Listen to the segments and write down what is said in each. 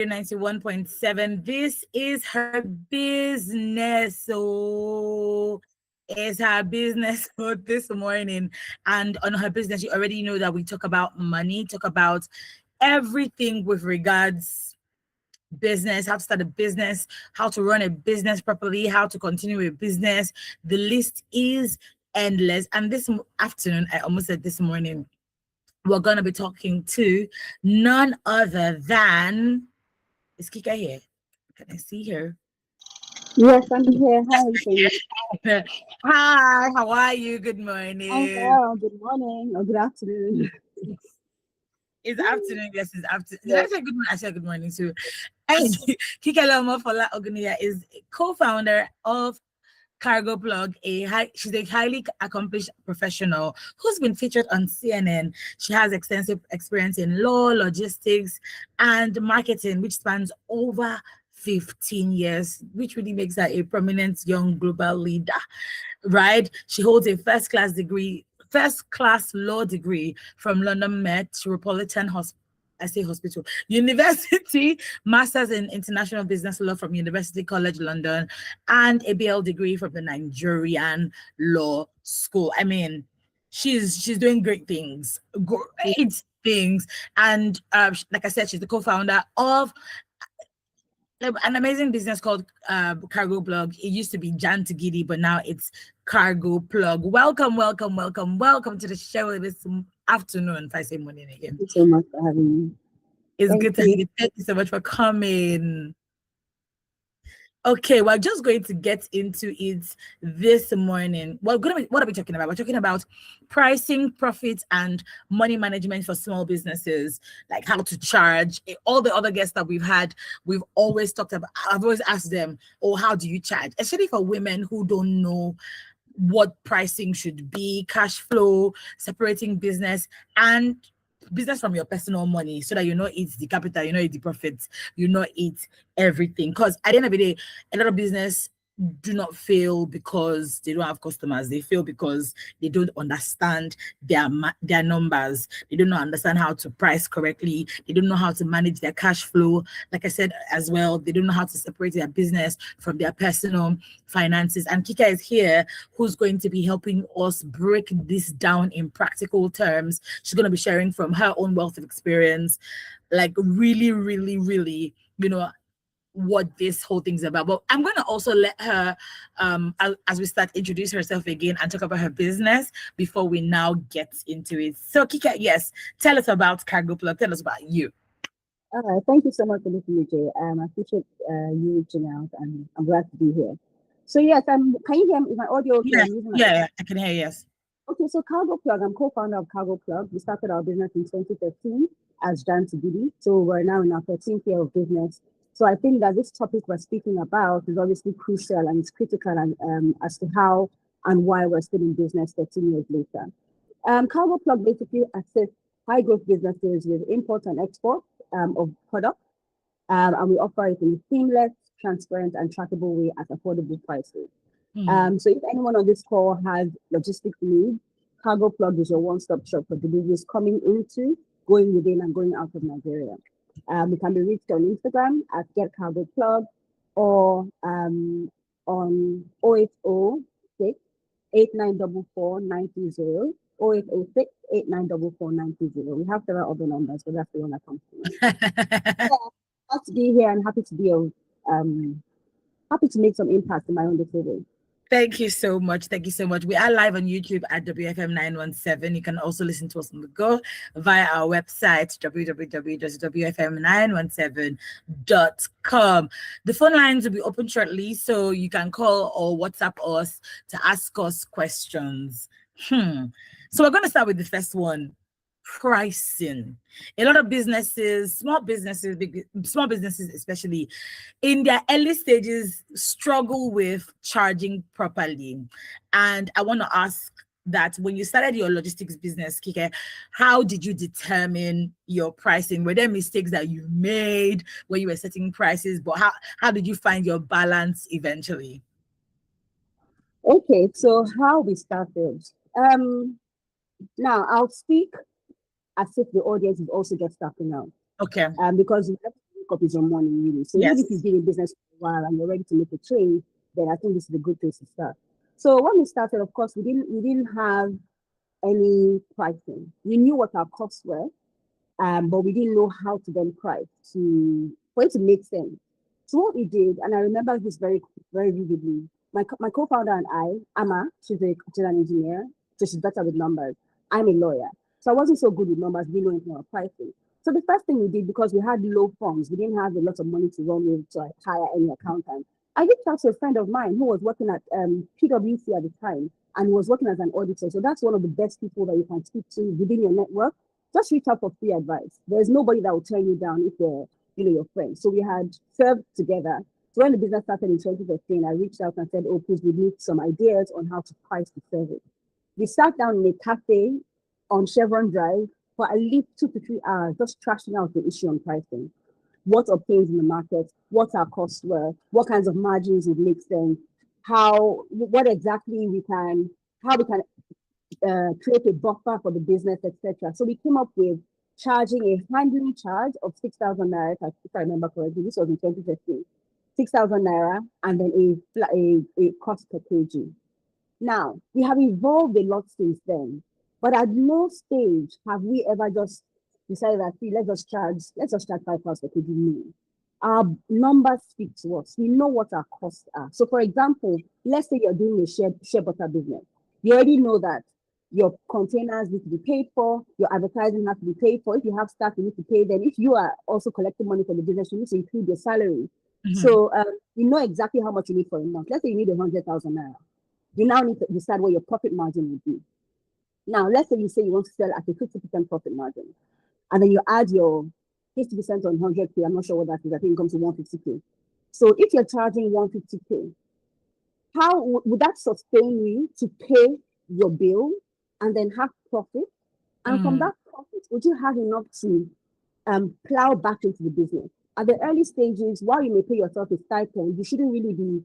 91.7. This is her business. So it's her business for this morning. And on her business, you already know that we talk about money, talk about everything with regards business, how to start a business, how to run a business properly, how to continue a business. The list is endless. And this afternoon, I almost said this morning, we're going to be talking to none other than, is Kika here? Can I see her? Yes, I'm here. Hi, Faye. Hi, how are you? Good I'm morning. well. Good morning or good afternoon. It's afternoon. Yes, it's afternoon. Did I Yes. say good morning? I said good morning too. And Kika Lomofola Ogunia is co-founder of Cargo Plug. She's a highly accomplished professional who's been featured on CNN. She has extensive experience in law, logistics, and marketing, which spans over 15 years, which really makes her a prominent young global leader, right? She holds a first class law degree from London Metropolitan Hospital. I say hospital, university, master's in international business law from University College London, and a BL degree from the Nigerian Law School. I mean, she's doing great things, and like I said, she's the co-founder of an amazing business called Cargo Plug. It used to be Jan to Giddy, but now it's Cargo Plug. Welcome, welcome, welcome, welcome to the show this afternoon. If I say morning again, Thank you so much for having me. it's Thank good to have you. you. Thank you so much for coming. Okay, we're just going to get into it this morning. What are we talking about? We're talking about pricing, profits, and money management for small businesses, like how to charge. All the other guests that we've had, we've always talked about. I've always asked them, "Oh, how do you charge?" Especially for women who don't know what pricing should be, cash flow, separating business and business from your personal money, so that you know it's the capital, you know it's the profits, you know it's everything. Because at the end of the day, a lot of business do not fail because they don't have customers. They fail because they don't understand their numbers. They don't understand how to price correctly. They don't know how to manage their cash flow. Like I said as well, they don't know how to separate their business from their personal finances. And Kika is here, who's going to be helping us break this down in practical terms. She's going to be sharing from her own wealth of experience, like really, really, really, what this whole thing's about. But I'm going to also let her, as we start, introduce herself again and talk about her business before we now get into it. So Kika, yes, tell us about Cargo Plug. Tell us about you. Thank you so much for listening, Jay. I appreciate you reaching out, and I'm glad to be here. So yes, can you hear me? Is my audio okay? Yeah, I'm using yeah, I can hear you, yes. Okay, so Cargo Plug, I'm co-founder of Cargo Plug. We started our business in 2013 as Jan to Giddy. So we're now in our 13th year of business. So I think that this topic we're speaking about is obviously crucial and it's critical and as to how and why we're still in business 13 years later. Cargo Plug basically assists high growth businesses with import and export of products, and we offer it in a seamless, transparent, and trackable way at affordable prices. So if anyone on this call has logistics needs, Cargo Plug is your one-stop shop for deliveries coming into, going within, and going out of Nigeria. We can be reached on Instagram at Get Cargo Plug or on 0806 8944 920. 0806 8944 920. We have several other numbers, but that's the one that comes to mind. Happy to be here and happy to be happy to make some impact in my own little way. Thank you so much. Thank you so much. We are live on YouTube at WFM 917. You can also listen to us on the go via our website, www.wfm917.com. The phone lines will be open shortly, so you can call or WhatsApp us to ask us questions. So we're going to start with the first one. Pricing. A lot of businesses, small businesses especially, in their early stages struggle with charging properly. And I want to ask that when you started your logistics business, Kike, how did you determine your pricing? Were there mistakes that you made when you were setting prices? But how did you find your balance eventually? Okay, so how we started. Now I'll speak as if the audience is also just starting out. Okay. Because up is your money, really. So even if you've been in business for a while and you're ready to make a change, then I think this is a good place to start. So when we started, of course, we didn't have any pricing. We knew what our costs were, but we didn't know how to then price for it to make sense. So what we did, and I remember this very, very vividly, my co-founder and I, Amma, she's an engineer, so she's better with numbers. I'm a lawyer. So I wasn't so good with numbers, we didn't know anything about pricing. So the first thing we did, because we had low funds, we didn't have a lot of money to run with to hire any accountant. I reached out to a friend of mine who was working at PwC at the time and was working as an auditor. So that's one of the best people that you can speak to within your network. Just reach out for free advice. There's nobody that will turn you down if they're, your friend. So we had served together. So when the business started in 2015, I reached out and said, oh, please, we need some ideas on how to price the service. We sat down in a cafe on Chevron Drive for at least 2 to 3 hours, just trashing out the issue on pricing. What obtains in the market, what our costs were, what kinds of margins would make sense, how we can create a buffer for the business, etc. So we came up with charging a handling charge of 6,000 naira, if I remember correctly. This was in 2015. 6,000 naira, and then a cost per kg. Now, we have evolved a lot since then, but at no stage have we ever just decided that, let's just charge 5,000 per kg. No. Our numbers speak to us. We know what our costs are. So, for example, let's say you're doing a shea butter business. You already know that your containers need to be paid for, your advertising has to be paid for. If you have staff, you need to pay them. If you are also collecting money for the business, you need to include your salary. Mm-hmm. So you know exactly how much you need for a month. Let's say you need 100,000 naira. You now need to decide what your profit margin would be. Now, let's say you want to sell at a 50% profit margin, and then you add your 50% on 100K. I'm not sure what that is. I think it comes to 150K. So if you're charging 150K, how would that sustain you to pay your bill and then have profit? And from that profit, would you have enough to plow back into the business? At the early stages, while you may pay yourself a stipend, you shouldn't really be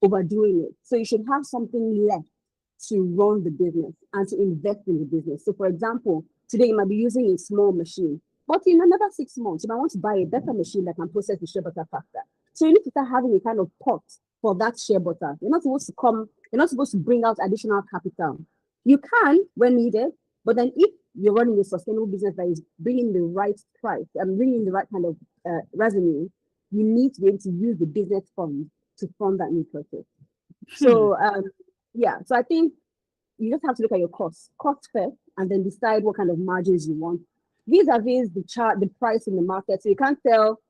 overdoing it. So you should have something left to run the business and to invest in the business. So for example, today you might be using a small machine, but in another 6 months, you might want to buy a better machine that can process the shea butter faster. So you need to start having a kind of pot for that shea butter. You're not supposed to bring out additional capital. You can when needed, but then if you're running a sustainable business that is bringing the right price and bringing the right kind of revenue, you need to be able to use the business fund to fund that new purchase. So so I think you just have to look at your costs first, and then decide what kind of margins you want vis-a-vis the price in the market. So you can't sell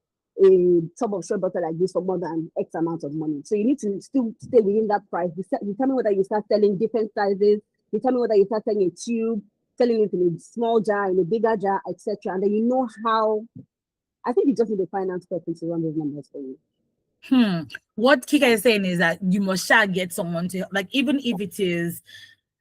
a tub of shea butter like this for more than X amount of money. So you need to still stay within that price. Determine whether you start selling different sizes. Determine whether you start selling a tube, selling it in a small jar, in a bigger jar, etc. And then you know how. I think you just need a finance person to run those numbers for you. What Kika is saying is that you must get someone to, like, even if it is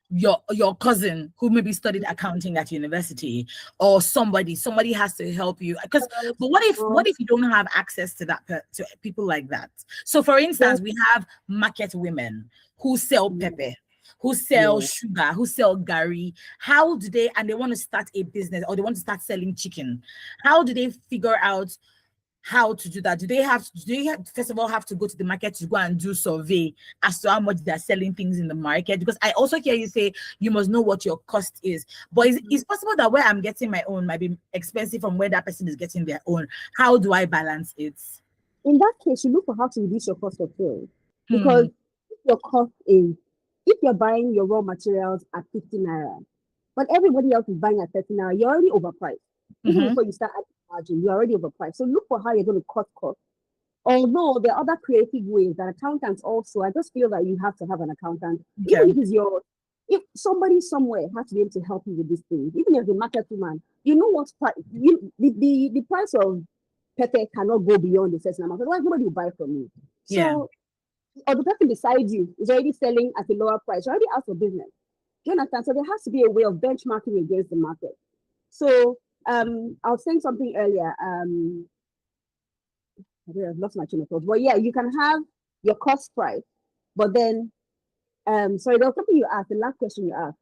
your cousin who maybe studied accounting at university, or somebody has to help you. But what if you don't have access to that, to people like that? So for instance, we have market women who sell pepper, who sell sugar, who sell gari. How do they, and they want to start a business, or they want to start selling chicken? How do they figure out how to do that? Do they have first of all have to go to the market to go and do survey as to how much they're selling things in the market? Because I also hear you say you must know what your cost is, but it's possible that where I'm getting my own might be expensive from where that person is getting their own. How do I balance it? In that case, you look for how to reduce your cost of sales, because your cost is, if you're buying your raw materials at 50 naira, but everybody else is buying at 30 naira, you're already overpriced. Even before you start adding margin, you're already overpriced. So look for how you're going to cut costs. Although there are other creative ways that accountants also, I just feel that you have to have an accountant. Even if somebody somewhere has to be able to help you with this thing, even if the market woman, you know what price, the price of pepper cannot go beyond a certain amount. Otherwise, nobody will buy from you. So, or the person beside you is already selling at a lower price, you're already out of business. Do you understand? So there has to be a way of benchmarking against the market. So I was saying something earlier. I've lost my train of thought. But yeah, you can have your cost price, but then sorry, there was something you asked. The last question you asked.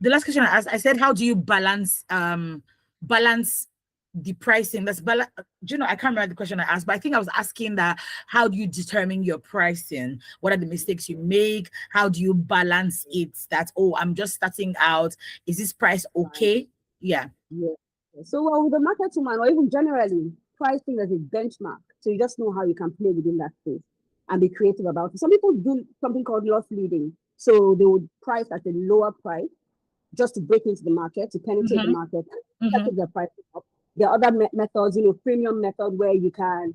The last question I asked, I said, how do you balance the pricing. I can't remember the question I asked, but I think I was asking that how do you determine your pricing? What are the mistakes you make? How do you balance it? That, oh, I'm just starting out. Is this price okay? Yeah. Yeah. So with the market woman, or even generally, pricing as a benchmark. So you just know how you can play within that space and be creative about it. Some people do something called loss leading. So they would price at a lower price just to break into the market, to penetrate the market, and keep their prices up. There are other methods, premium method where you can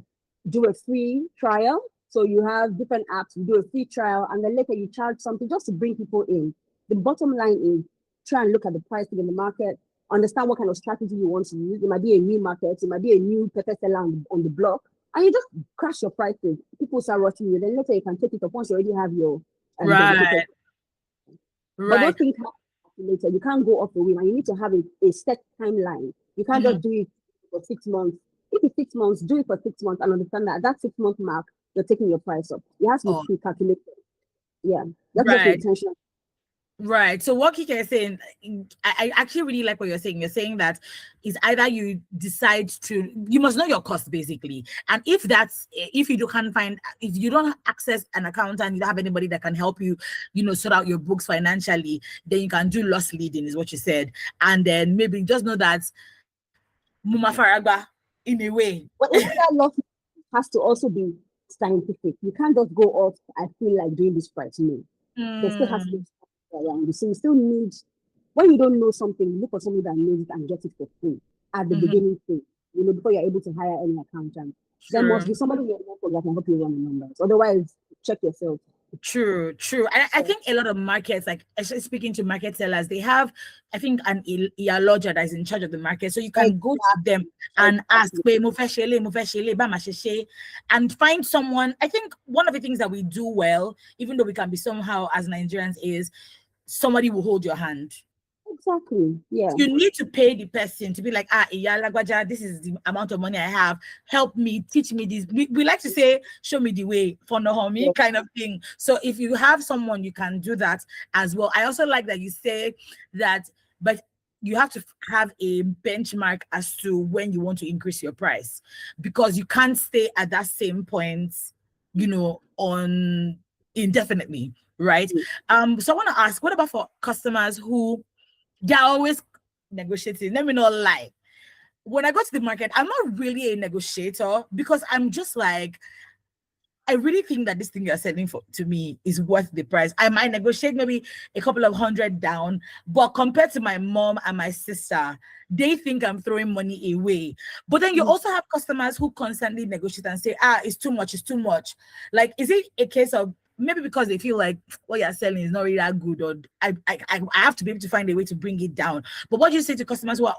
do a free trial. So you have different apps, you do a free trial, and then later you charge something just to bring people in. The bottom line is try and look at the pricing in the market, understand what kind of strategy you want to use. It might be a new market, it might be a new pepper seller on the block, and you just crash your prices. People start rushing you, then later you can take it up once you already have your Right. But those things have later. You can't go off the whim, and you need to have a set timeline. You can't just do it for 6 months. If it's 6 months, do it for 6 months and understand that at that 6 month mark, you're taking your price up. It has to be pre-calculated. Yeah, that's just intentional. Right. So what Kike is saying, I actually really like what you're saying. You're saying that is either you decide to, you must know your cost basically. And if you don't access an accountant, you don't have anybody that can help you, sort out your books financially, then you can do loss leading is what you said. And then maybe just know that Muma Faragba in a way. But even that loss has to also be scientific. You can't just go off, I feel like doing this price. No. There still has to be around you. So you still need, when you don't know something, look for somebody that knows it and get it for free at the beginning phase, before you're able to hire any accountant. There must be somebody in your network that can help you run the numbers. Otherwise, check yourself. True. I think a lot of markets, like especially speaking to market sellers, they have, I think, an lodger that is in charge of the market. So you can go to them and ask, and find someone. I think one of the things that we do well, even though we can be somehow as Nigerians, is somebody will hold your hand. Exactly. Yeah. You need to pay the person to be like, this is the amount of money I have. Help me, teach me this. We like to say, show me the way for Naomi kind of thing. So if you have someone, you can do that as well. I also like that you say that, but you have to have a benchmark as to when you want to increase your price, because you can't stay at that same point, on indefinitely, right? So I want to ask, what about for customers who they're always negotiating? Let me not lie. When I go to the market, I'm not really a negotiator, because I'm just like, I really think that this thing you're selling to me is worth the price. I might negotiate maybe a couple of $100 down, but compared to my mom and my sister, they think I'm throwing money away. But then you also have customers who constantly negotiate and say, it's too much, it's too much. Like, is it a case of maybe because they feel like what you're selling is not really that good, or I have to be able to find a way to bring it down? But what do you say to customers who are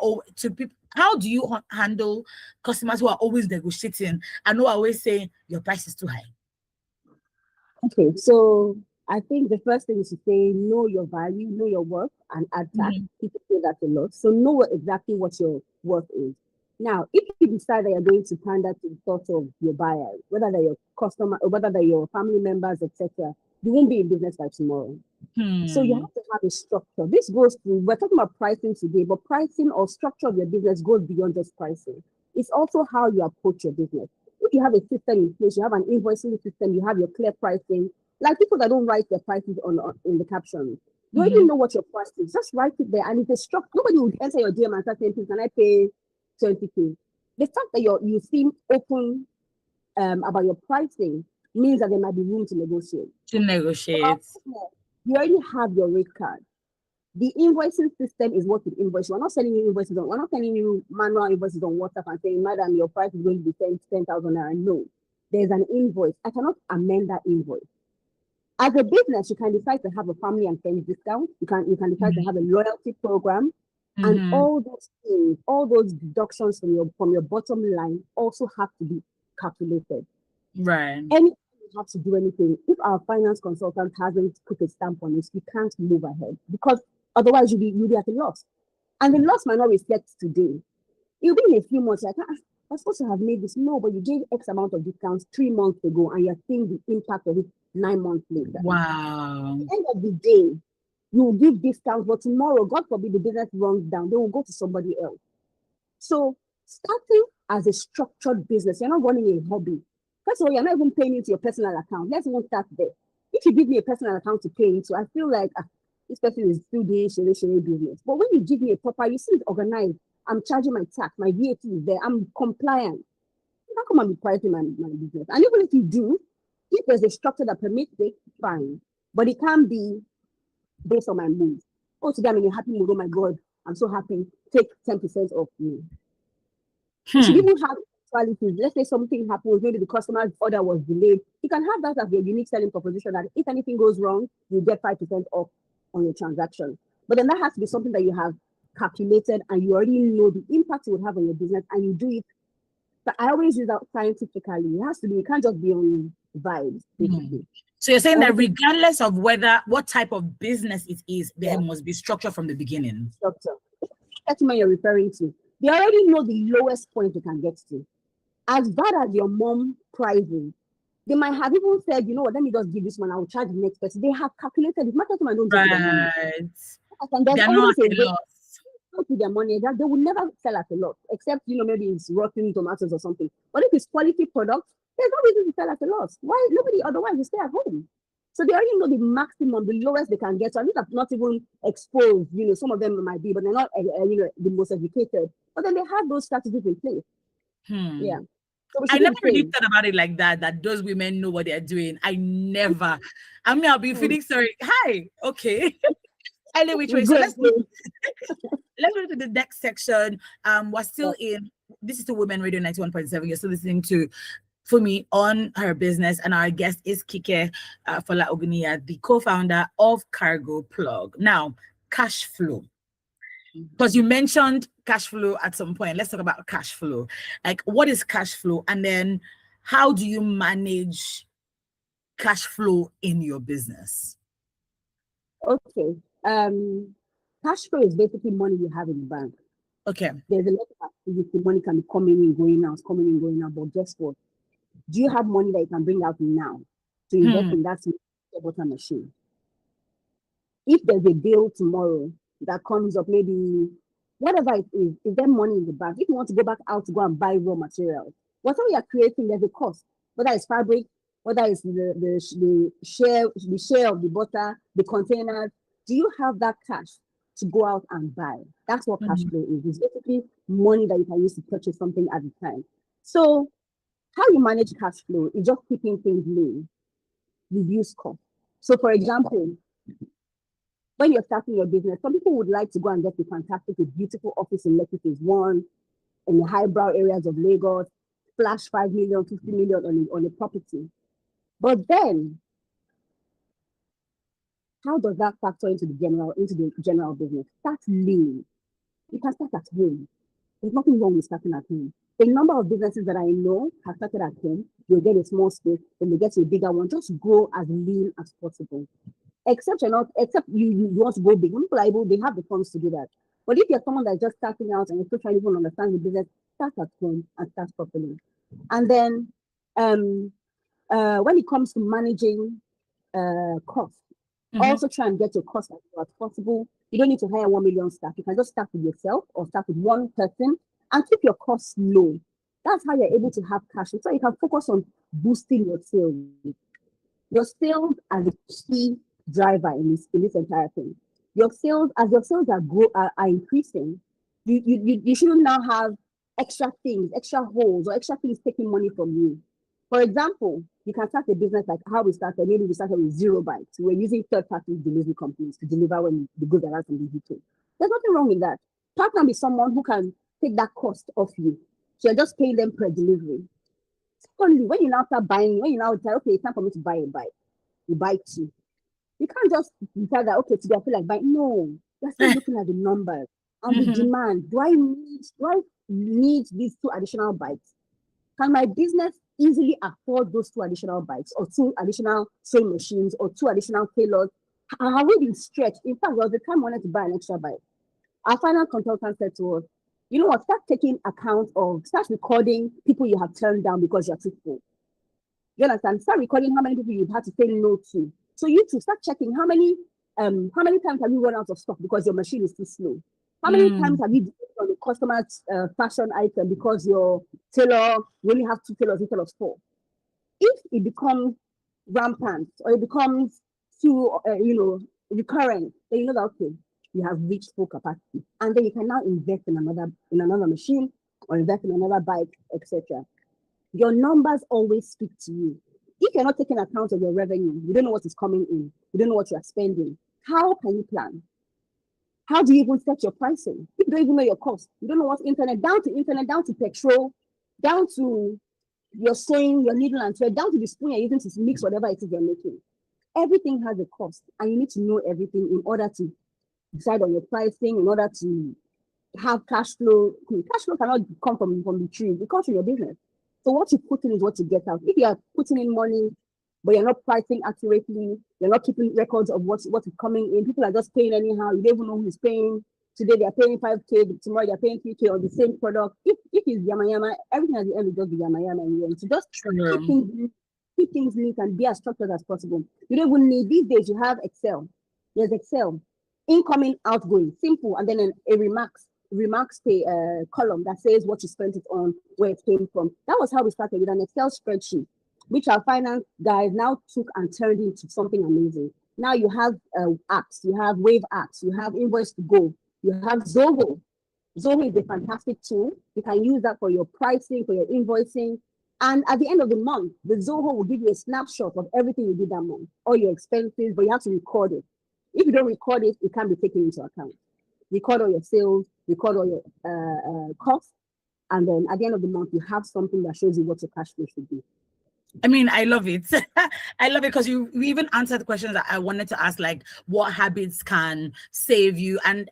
how do you handle customers who are always negotiating and who are always saying your price is too high? Okay, so I think the first thing is to say, know your value, know your worth, and add tax. People say that a lot. So know exactly what your worth is. Now, if you decide that you're going to pander to the thoughts of your buyers, whether they're your customer or whether they're your family members, etc., you won't be in business by tomorrow. So you have to have a structure. This goes through, we're talking about pricing today, but pricing or structure of your business goes beyond just pricing. It's also how you approach your business. If you have a system in place, you have an invoicing system, you have your clear pricing. Like people that don't write their prices in the caption, you already know what your price is. Just write it there, and it's a structure. Nobody will enter your DM and start saying, "Can I pay 20K?" The fact that you seem open about your pricing means that there might be room to negotiate. You already have your rate card. The invoicing system is what we invoice. We're not sending you invoices we're not sending you manual invoices on WhatsApp and saying, "Madam, your price is going to be 10,000 naira." No, there's an invoice. I cannot amend that invoice. As a business, you can decide to have a family and friends discount. You can decide to have a loyalty program, and all those things, all those deductions from your bottom line also have to be calculated. Right. Anytime you have to do anything, if our finance consultant hasn't put a stamp on it, you can't move ahead, because otherwise you'll be at a loss. And the loss might not reflect today. It'll be in a few months, like, I'm supposed to have made this. No, but you gave X amount of discounts 3 months ago, and you're seeing the impact of it 9 months later. Wow. At the end of the day, you will give discounts, but tomorrow, God forbid, the business runs down. They will go to somebody else. So Starting as a structured business, you're not running a hobby. First of all, you're not even paying into your personal account. Let's even start there. If you give me a personal account to pay into, I feel like this person is still doing share business. But when you give me a proper, you see it's organized. I'm charging my tax, my VAT is there, I'm compliant. How come I'm pricing my business? And even if you do, if there's a structure that permits it, fine. But it can't be based on my mood. Oh, today I'm in a happy mood. Oh my God, I'm so happy. Take 10% off me. You should even have qualities. Let's say something happens, maybe the customer's order was delayed. You can have that as your unique selling proposition that if anything goes wrong, you get 5% off on your transaction. But then that has to be something that you have calculated and you already know the impact it would have on your business and you do it. But I always use that scientifically. It has to be, it can't just be on vibes, basically. So you're saying that regardless of what type of business it is, there must be structure from the beginning. Structure. That's what you're referring to. They already know the lowest point you can get to. As bad as your mom prices, they might have even said, you know what, let me just give this one, I'll charge the next person. They have calculated it. Marketers don't take their money. And there's always a way to their money that they will never sell at a loss, except, you know, maybe it's rotten tomatoes or something. But if it's quality products, there's no reason to sell at a loss. Why? Nobody otherwise will stay at home. So they already know the maximum, the lowest they can get. So these are not even exposed. You know, some of them might be, but they're not, you know, the most educated. But then they have those strategies in place. Yeah. So I never really thought about it like that, that those women know what they're doing. I never. I mean, I'll be feeling sorry. Hi. Okay. Anyway, so let's move to the next section. We're still in, this is the Women Radio 91.7. You're still listening to For Me on Her Business, and our guest is Kike Fola Oguniya, the co-founder of Cargo Plug. Now, cash flow. Because you mentioned cash flow at some point. Let's talk about cash flow. Like, what is cash flow? And then how do you manage cash flow in your business? Okay. Cash flow is basically money you have in the bank. Okay. There's a lot of activity. Money can be coming in, going out, but guess what? Do you have money that you can bring out now to invest in that water machine? If there's a bill tomorrow that comes up, maybe whatever it is there money in the bank? If you want to go back out to go and buy raw materials, whatever you're creating, there's a cost. Whether it's fabric, whether it's the share of the butter, the containers, do you have that cash to go out and buy? That's what cash flow is. It's basically money that you can use to purchase something at the time. So how you manage cash flow is just keeping things low, reduce cost. So for example, when you're starting your business, some people would like to go and get a fantastic, a beautiful office in Lekki Phase 1, in the highbrow areas of Lagos, splash 5 million, 50 million on a property. But then, how does that factor into the general business? Start lean. You can start at home. There's nothing wrong with starting at home. The number of businesses that I know have started at home, you'll get a small space, then they get to a bigger one. Just go as lean as possible. Except you want to go big. People are able, they have the funds to do that. But if you're someone that's just starting out and you're still trying to even understand the business, start at home and start properly. And then when it comes to managing costs, also try and get your costs as low as possible. You don't need to hire 1 million staff. You can just start with yourself or start with one person and keep your costs low. That's how you're able to have cash. So you can focus on boosting your sales. Your sales are the key driver in this entire thing. Your sales are increasing, you shouldn't now have extra things, extra holes, or extra things taking money from you. For example, you can start a business like how we started. Maybe we started with 0 bites. We're using third-party delivery companies to deliver when the goods arrive from the UK. There's nothing wrong with that. Partner with someone who can take that cost off you. So you're just paying them per delivery. Secondly, when you now start buying, when you now tell, okay, it's time for me to buy a bike, you buy 2. You can't just decide that, okay, today I feel like buying. No, you're still looking at the numbers and the demand. Do I need these 2 additional bikes? Can my business easily afford those 2 additional bikes or 2 additional sewing machines or 2 additional tailors? Have we been stretched? In fact, there was a time I wanted to buy an extra bike. Our final consultant said to us, you know what, start recording people you have turned down because you're too full. You understand? Start recording how many people you've had to say no to. So you to start checking how many times have you run out of stock because your machine is too slow. How many times have you done on a customer's fashion item because your tailor, you only have 2 tailors instead of 4? If it becomes rampant or it becomes too, recurrent, then you know that, okay, you have reached full capacity. And then you can now invest in another machine or invest in another bike, etc. Your numbers always speak to you. If you're not taking account of your revenue, you don't know what is coming in, you don't know what you're spending, how can you plan? How do you even set your pricing? If you don't even know your cost, you don't know what's internet, down to petrol, down to your sewing, your needle and thread, down to the spoon you're using to mix whatever it is you're making. Everything has a cost, and you need to know everything in order to decide on your pricing, in order to have cash flow. Cash flow cannot come from the tree, it comes from your business. So what you put in is what you get out. If you are putting in money, but you're not pricing accurately, you're not keeping records of what is coming in, people are just paying anyhow, you don't even know who's paying. Today they're paying 5K, tomorrow they're paying 3K on the same product. If it's yama yama, everything at the end will just be yama yama in the end. So just keep things neat and be as structured as possible. You don't even need, these days you have Excel. There's Excel. Incoming, outgoing, simple, and then a remarks column that says what you spent it on, where it came from. That was how we started, with an Excel spreadsheet, which our finance guys now took and turned into something amazing. Now you have apps, you have Wave apps, you have Invoice to Go, you have Zoho. Zoho is a fantastic tool. You can use that for your pricing, for your invoicing. And at the end of the month, the Zoho will give you a snapshot of everything you did that month, all your expenses, but you have to record it. If you don't record it, it can't be taken into account. Record all your sales, record all your costs, and then at the end of the month, you have something that shows you what your cash flow should be. I mean, I love it. I love it because you even answered the questions that I wanted to ask, like what habits can save you. And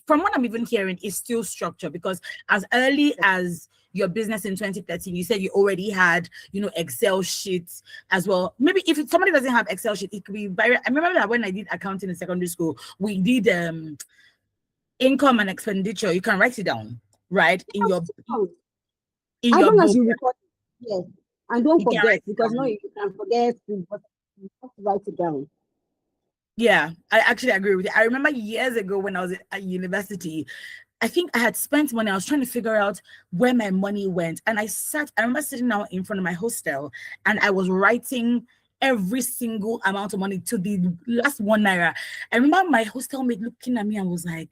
from what I'm even hearing, is still structure, because as early as your business in 2013, you said you already had, Excel sheets as well. Maybe if somebody doesn't have Excel sheet, it could be very, I remember that when I did accounting in secondary school, we did income and expenditure. You can write it down, right? In your book. As you record it, yes. And don't forget, because no, you can forget, but you have to write it down. Yeah, I actually agree with you. I remember years ago when I was at university, I think I had spent money. I was trying to figure out where my money went. And I remember sitting down in front of my hostel and I was writing every single amount of money to the last 1 naira. I remember my hostel mate looking at me and was like,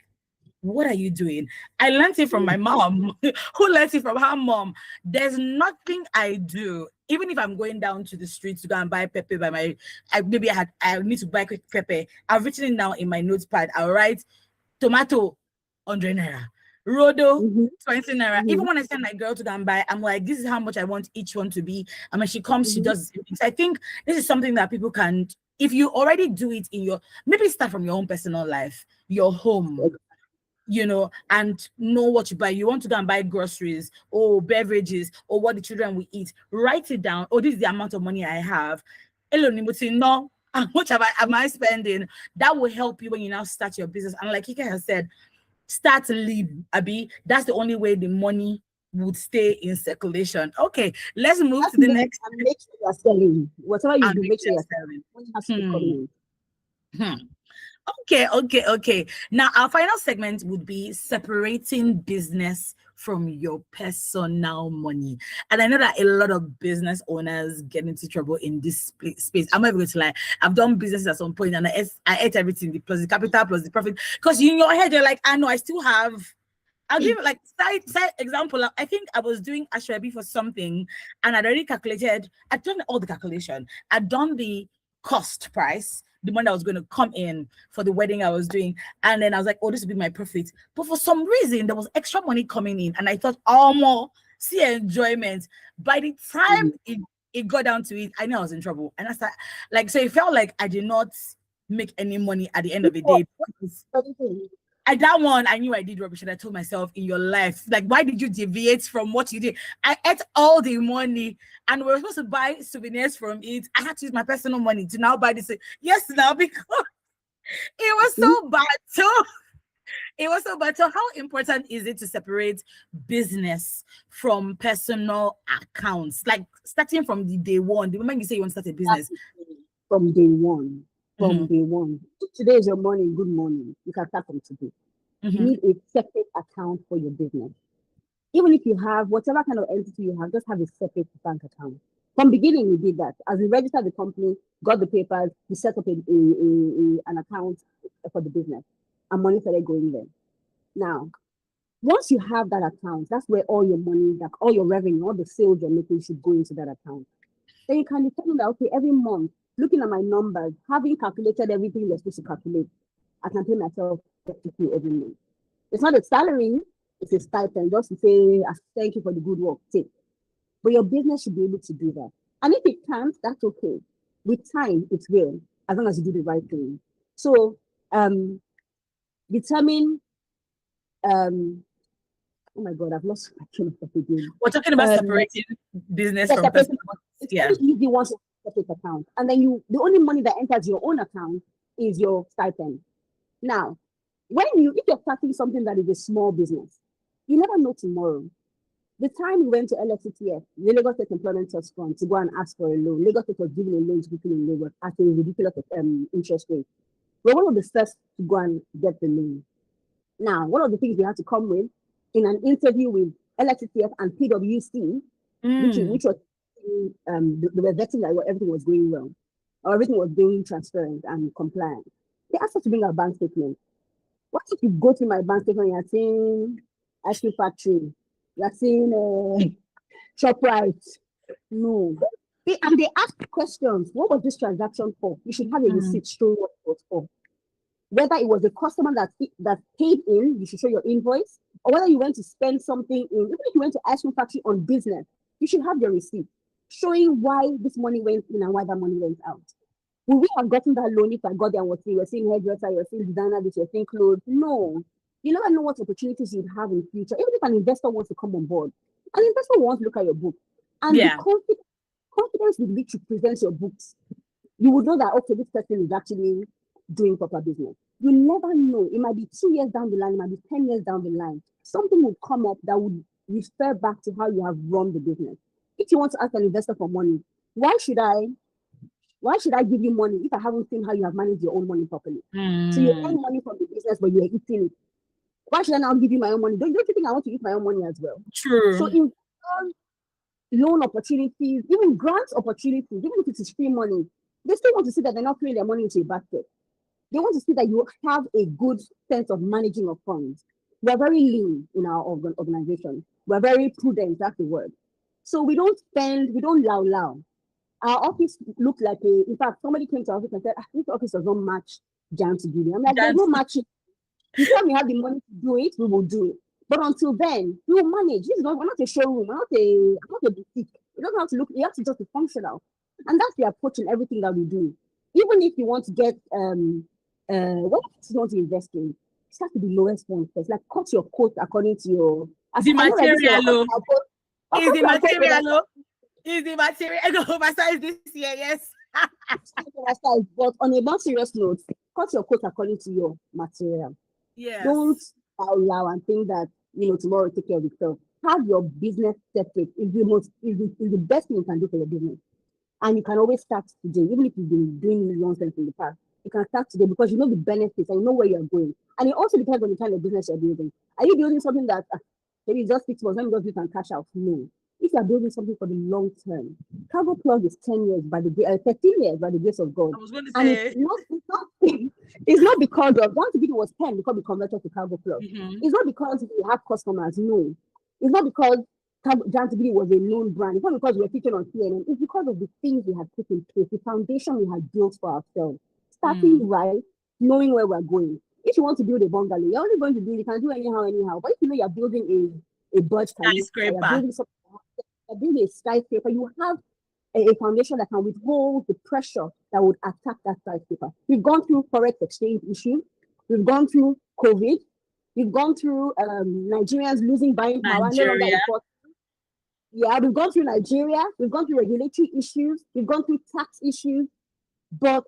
what are you doing? I learned it from my mom, who learned it from her mom. There's nothing I do, even if I'm going down to the streets to go and buy pepper I need to buy quick pepper. I've written it down in my notepad. I'll write tomato 100 naira, rodo 20 naira. Even when I send my girl to go and buy, I'm like, this is how much I want each one to be. And when she comes, she does. So I think this is something that people can, if you already do it in maybe start from your own personal life, your home, and know what you buy. You want to go and buy groceries or beverages or what the children will eat. Write it down. Oh, this is the amount of money I have. No, how much am I spending? That will help you when you now start your business. And like Kike has said, start to live, Abi. That's the only way the money would stay in circulation. Okay, let's move to the next. And make sure you're selling. Whatever you do, make sure you're selling. Money has to be coming in. Okay. Now, our final segment would be separating business from your personal money. And I know that a lot of business owners get into trouble in this space. I'm not even going to lie. I've done business at some point and I ate everything, plus the capital, plus the profit. Because in your head, you're like, I know I still have. I'll give you like side example. I think I was doing Ashwebi for something and I'd already calculated. I'd done all the calculation. I'd done the cost price, the money that was going to come in for the wedding I was doing. And then I was like, oh, this will be my profit. But for some reason, there was extra money coming in. And I thought, oh, more, see enjoyment. By the time it got down to it, I knew I was in trouble. And I started, so it felt like I did not make any money at the end of the day. At that one, I knew I did rubbish, and I told myself, in your life, why did you deviate from what you did? I ate all the money, and we were supposed to buy souvenirs from it. I had to use my personal money to now buy this. Yes, now, because it was so bad. So how important is it to separate business from personal accounts? Like starting from the day one, the moment you say you want to start a business. From day one. Day one. Today is your morning, good morning. You can start from today. You need a separate account for your business. Even if you have whatever kind of entity you have, just have a separate bank account. From beginning, we did that. As we registered the company, got the papers, we set up an account for the business, and money started going there. Now, once you have that account, that's where all your money, like all your revenue, all the sales you're making should go into that account. Then you can determine that, okay, every month, looking at my numbers, having calculated everything you're supposed to calculate, I can pay myself 50K every month. It's not a salary, it's a stipend, just to say, thank you for the good work, take. But your business should be able to do that. And if it can't, that's okay. With time, it will, as long as you do the right thing. So, determine, oh my God, I've lost my train of thought again. We're talking about separating business from personal. It's very easy once you have a separate account. And then the only money that enters your own account is your stipend. Now, if you're starting something that is a small business, you never know tomorrow. The time we went to LSCTF, the Lagos State Employment Trust Fund, to go and ask for a loan, Lagos State was giving a loan to people in Lagos at a ridiculous interest rate. We're one of the first to go and get the loan. Now, one of the things we had to come with in an interview with LSCTF and PwC, which was they were vetting that everything was going well, or everything was being transparent and compliant. They asked us to bring our bank statement. What if you go to my bank statement and you're seeing ice cream factory, you're seeing ShopRite? No. And they asked questions. What was this transaction for? You should have a receipt showing what it was for. Whether it was a customer that paid in, you should show your invoice, or whether you went to spend something in, even if you went to ice cream factory on business, you should have your receipt showing why this money went in and why that money went out. Would we have gotten that loan if I got there and you're seeing hairdresser, you're seeing designer, you're seeing clothes? No. You never know what opportunities you'd have in the future. Even if an investor wants to come on board, an investor wants to look at your book. And the confidence with which you present your books, you would know that, okay, this person is actually doing proper business. You never know. It might be 2 years down the line, it might be 10 years down the line. Something would come up that would refer back to how you have run the business. If you want to ask an investor for money, why should I give you money if I haven't seen how you have managed your own money properly? So you earn money from the business, but you're eating it. Why should I now give you my own money? Don't you think I want to eat my own money as well? True. So in loan opportunities, even grant opportunities, even if it is free money, they still want to see that they're not throwing their money into a basket. They want to see that you have a good sense of managing of funds. We're very lean in our organization. We're very prudent, that's the word. So we don't lao. Our office looked like in fact, somebody came to our office and said, this office does not match Jan to Gilly. I'm like, there's no matching. Before we have the money to do it, we will do it. But until then, we will manage. We're not a showroom, we're not a boutique. You don't have to look, you have to just be functional. And that's the approach in everything that we do. Even if you want to get what you want to invest in, it has to be lowest one first. Like cut your coat according to your the material. Is the material. Is the material oversized this year? Yes. But on a more serious note, cut your coat according to your material. Yes. Don't allow and think that tomorrow take care of itself. Have your business separate. Is the best thing you can do for your business. And you can always start today, even if you've been doing nonsense in the past. You can start today because you know the benefits and you know where you're going. And it also depends on the kind of business you're building. Are you building something that maybe just 6 months, let me just do it and cash out? No. If you're building something for the long term, Cargo Plug is 10 years 13 years by the grace of God. I was going to and say it's not because of once the video was 10 because we converted to Cargo Plug. It's not because we have customers. No. It's not because Jantibidi was a known brand. It's not because we're featured on CNN. It's because of the things we had put in place, the foundation we had built for ourselves. Starting right, knowing where we're going. If you want to build a bungalow, you're only going to build, you can do anyhow. But if you know you're building a Burj Khalifa, you're building a skyscraper, you have a foundation that can withhold the pressure that would attack that skyscraper. We've gone through forex exchange issues. We've gone through COVID. We've gone through Nigerians losing buying power. Nigeria. We've gone through Nigeria. We've gone through regulatory issues. We've gone through tax issues. But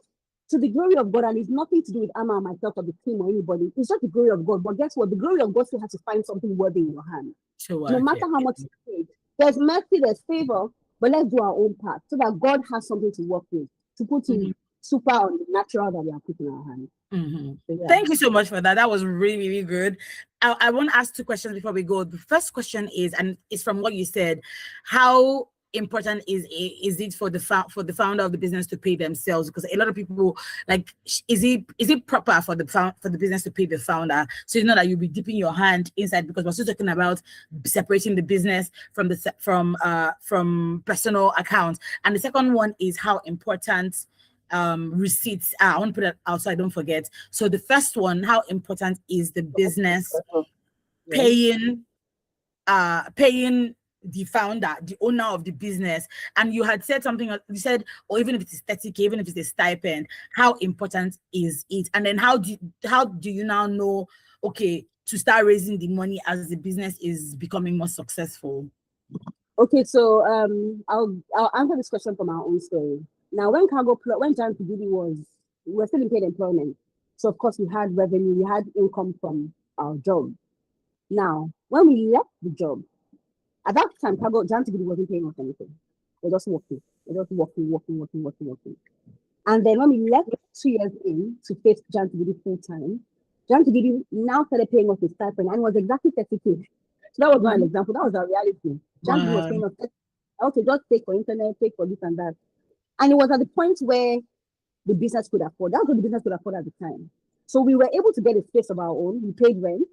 to the glory of God, and it's nothing to do with Amma, myself, or the team, or anybody. It's just the glory of God. But guess what? The glory of God still has to find something worthy in your hand. No matter how much you paid. There's mercy, there's favor, but let's do our own part so that God has something to work with, to put in super on the natural that we are putting in our hands. Mm-hmm. So yeah. Thank you so much for that. That was really, really good. I want to ask two questions before we go. The first question is, and it's from what you said, how important is it for the founder of the business to pay themselves? Because a lot of people like, is it proper for the business to pay the founder? So it's not that you'll be dipping your hand inside, because we're still talking about separating the business from personal accounts. And the second one is how important receipts are. I want to put it out so I don't forget. So the first one, how important is the business paying the founder, the owner of the business? And you had said something, you said, or even if it is 30K, even if it's a stipend, how important is it? And then how do you now know, okay, to start raising the money as the business is becoming more successful? Okay, so I'll answer this question from our own story. Now, when Giant Piggy we were still in paid employment. So of course we had revenue, we had income from our job. Now, when we left the job, at that time, Giant Piggy wasn't paying us anything. We're just working. We're just working. And then when we left 2 years in to face Giant Piggy full time, Giant Piggy now started paying us a stipend, and it was exactly 30K. So that was not an example. That was our reality. Giant Piggy was paying us, okay, just take for internet, take for this and that. And it was at the point where the business could afford. That's what the business could afford at the time. So we were able to get a space of our own. We paid rent,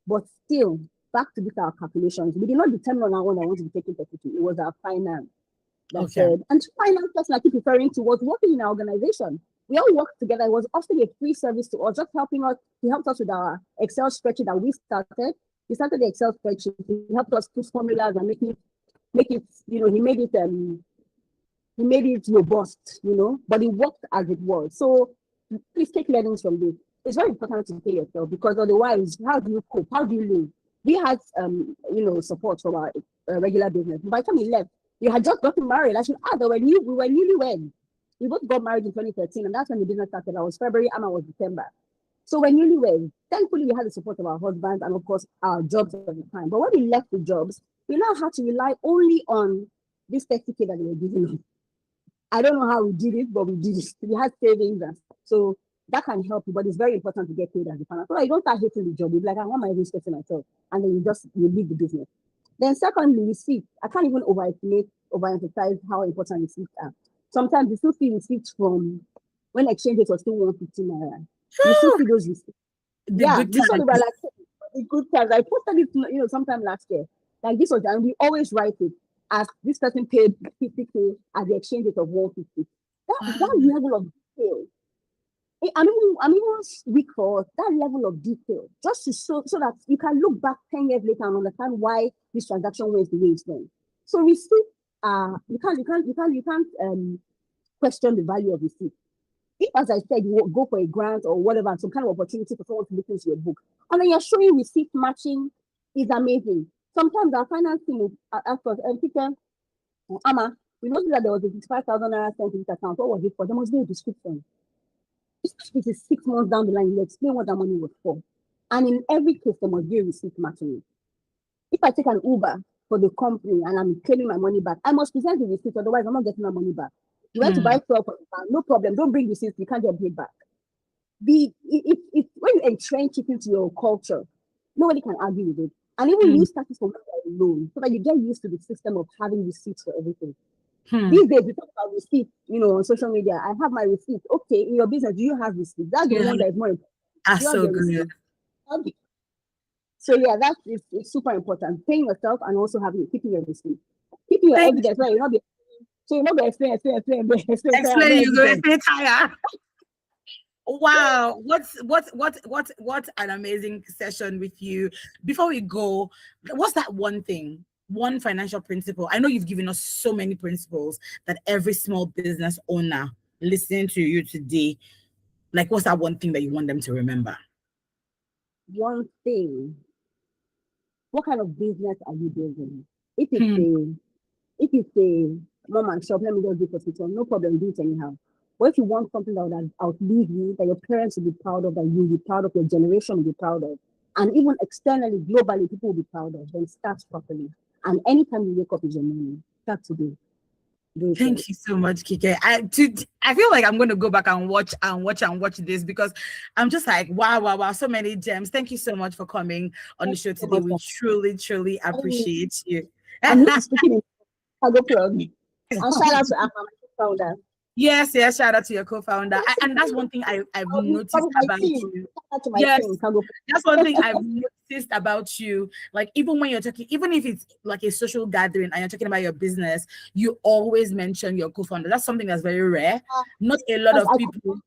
but still, back to this our calculations. We did not determine on our own that I want to be taking 32. It was our finance that said, and finance person I keep referring to was working in our organization. We all worked together. It was offering a free service to us, just helping us. He helped us with our Excel spreadsheet that we started. We started the Excel spreadsheet. He helped us put formulas and make it, he made it robust, but it worked as it was. So please take learnings from this. It's very important to pay yourself, because otherwise, how do you cope? How do you live? We had, support from our regular business. By the time we left, we had just gotten married. We were newlyweds. We both got married in 2013, and that's when the business started. I was February, Emma was December. So we're newlyweds. Thankfully, we had the support of our husbands and, of course, our jobs at the time. But when we left the jobs, we now had to rely only on this 30K that they were giving us. I don't know how we did it, but we did it. We had savings. So that can help you, but it's very important to get paid as a founder. So you don't start hating the job. You're like, I want my respecting myself. And then you leave the business. Then secondly, receipts. I can't even overemphasize how important receipts are. Sometimes you still see receipts from when exchange rate was still 150 naira. You still see those receipts. The good times. I posted it, sometime last year. Like this was, and we always write it as this person paid 50K at the exchange rate of 150. That level of detail. I'm even weak for that level of detail, just to so that you can look back 10 years later and understand why this transaction went the way it went. So receipt, you can't question the value of receipt. If, as I said, you go for a grant or whatever, some kind of opportunity for someone to look into your book, and then you're showing receipt matching, is amazing. Sometimes our finance team will ask us, Amma, we noticed that there was a 55,000 naira sent to this account. What was it for? There must be a description. This is 6 months down the line, you explain what that money was for. And in every case, there must be a receipt matching it. If I take an Uber for the company and I'm claiming my money back, I must present the receipt, otherwise I'm not getting my money back. You went to buy 12, no problem, don't bring receipts, you can't get paid back. When you entrench it into your culture, nobody can argue with it. And even you start from alone, so that you get used to the system of having receipts for everything. These days, we talk about receipts, on social media. I have my receipt. Okay, in your business, do you have receipts? That's the one that is more important. That's so good. So yeah, it's super important. Paying yourself and also keeping your receipt. Keeping your evidence, right? You're not explain. Explain, you go explain higher. Wow, what an amazing session with you. Before we go, what's that one financial principle? I know you've given us so many principles that every small business owner listening to you today, like, what's that one thing that you want them to remember? One thing. What kind of business are you building? If it's a mom and shop, let me just do for people. No problem, do it anyhow. But if you want something that would outlive you, that your parents will be proud of, that you'll be proud of, your generation will be proud of, and even externally, globally, people will be proud of, then start properly. And anytime you wake up is your morning, start today. Do so. Thank you so much, Kike. I feel like I'm going to go back and watch this because I'm just like, wow, so many gems. Thank you so much for coming on the Thank show you so today. much We for truly having me. appreciate you. I'm not speaking in Cargo Plug. And shout out to Amma, my founder. Yes, shout out to your co-founder. And that's one thing I've noticed From my about team. you. Shout out to my Yes, team, Cargo Plug. that's one thing I've noticed about you. Like, even when you're talking, even if it's like a social gathering and you're talking about your business, you always mention your co-founder. That's something that's very rare. Not a lot Because of I people. couldn't do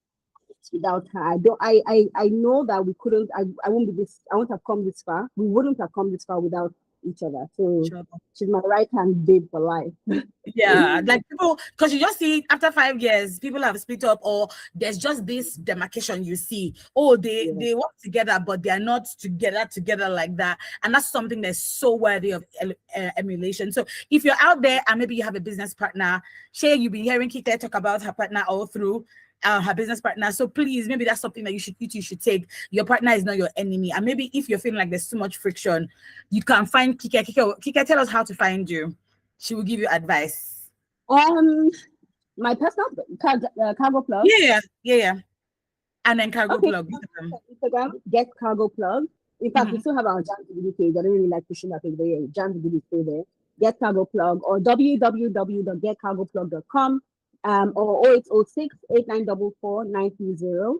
it without her. I know that we couldn't, I won't be this, I won't have come this far. We wouldn't have come this far without each other. So she's my right hand babe for life. Yeah, like people, because you just see after 5 years, people have split up, or there's just this demarcation you see. Oh, they work together, but they are not together like that. And that's something that's so worthy of emulation. So if you're out there and maybe you have a business partner, Shay, you've been hearing Kike talk about her partner all through. Her business partner. So please, maybe that's something that you two should take. Your partner is not your enemy. And maybe if you're feeling like there's too much friction, you can find Kike. Kike, tell us how to find you. She will give you advice. My personal Cargo Plug. Yeah. And then Cargo Plug. Instagram, get Cargo Plug. In fact, we still have our Jam to page. I don't really like pushing that page, but yeah, Jam to is still there. Get Cargo Plug or www.getcargoplug.com or 0806 8944 930.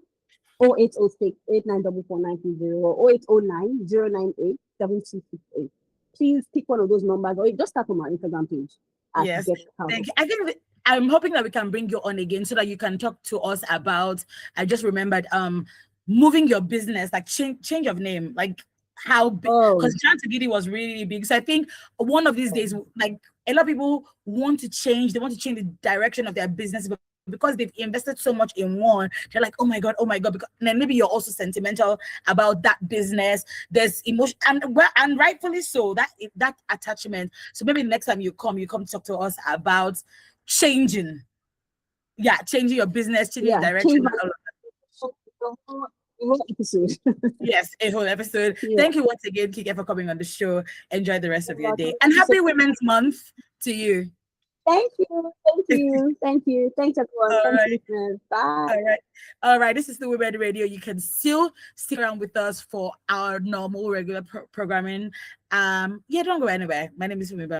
0806 8944 930 or 0809 098 7268. Please pick one of those numbers or just start from our Instagram page. Yes, thank you. I think I'm hoping that we can bring you on again so that you can talk to us about. I just remembered moving your business, like change of name, like how big, because Jantagidi was really big. So I think one of these days, like a lot of people want to change, they want to change the direction of their business, but because they've invested so much in one, they're like, oh my god, because, and then maybe you're also sentimental about that business. There's emotion, and rightfully so, that attachment. So maybe next time you come to talk to us about changing your business, changing direction. Yes, a whole episode. Thank you once again, Kike, for coming on the show. Enjoy the rest of your day, and happy Women's Month to you. Thank you. Thanks, everyone. Thanks, bye. All right. This is the Women Radio. You can still stick around with us for our normal, regular programming. Don't go anywhere. My name is Fumiba.